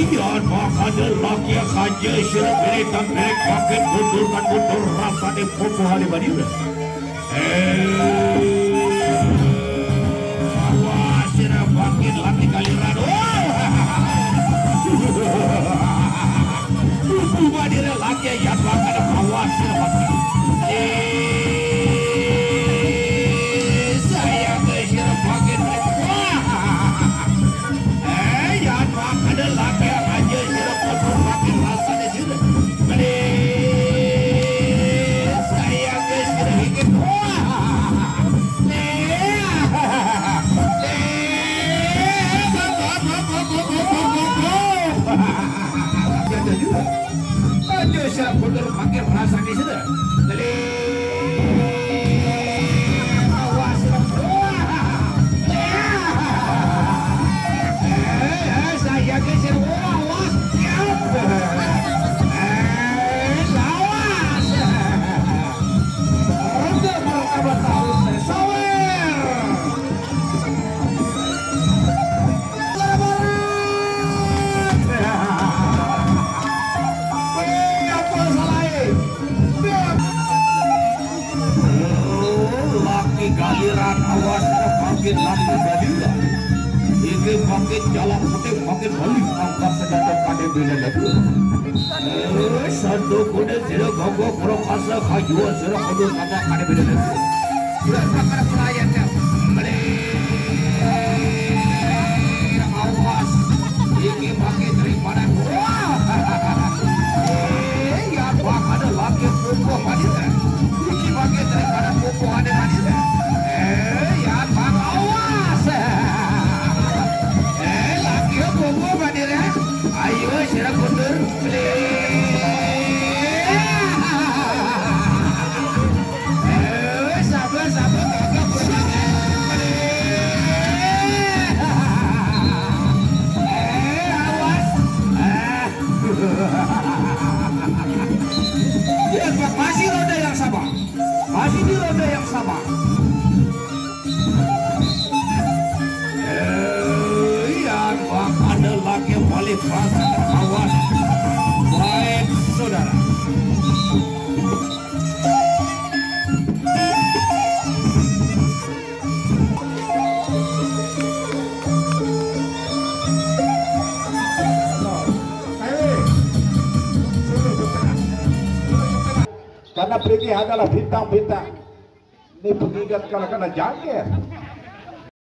Yan makanya laki kaje sirap berikan berek paket mundur rasa di popo hari badira. Wah sirap paket laki kaliran. Popo badira laki yan makanya awas sirap paket. Saya ke sirap paket berek. Yan makanya laki kaje sirap popo paket rasa di sini. Saya ke sirap paket. Aja siap bener pakai rasa di sini. Jadi awas saya geser awas awas untuk mereka tahu sawer laki galiran awas pakai laki badira ini pakai jalan putih pakai balik angkat senjata pada bila lagi satu kuda sila gogo pro kasa kaju sila kuda kata pada bila lagi sudah pakar pelayannya awas ini pakai daripada ya pakar laki pukul badira ini pakai daripada pukul ada badira ya pak awas laki pukul badira ayo sila kundur sabar kakak awas ya pak masih roda yang sabar masih di roda yang sama. Ya, Pak, ada laki yang paling perasa awas. Baik, saudara. Karena pergi adalah bintang-bintang. Ini pengingat kalau kena jangkir.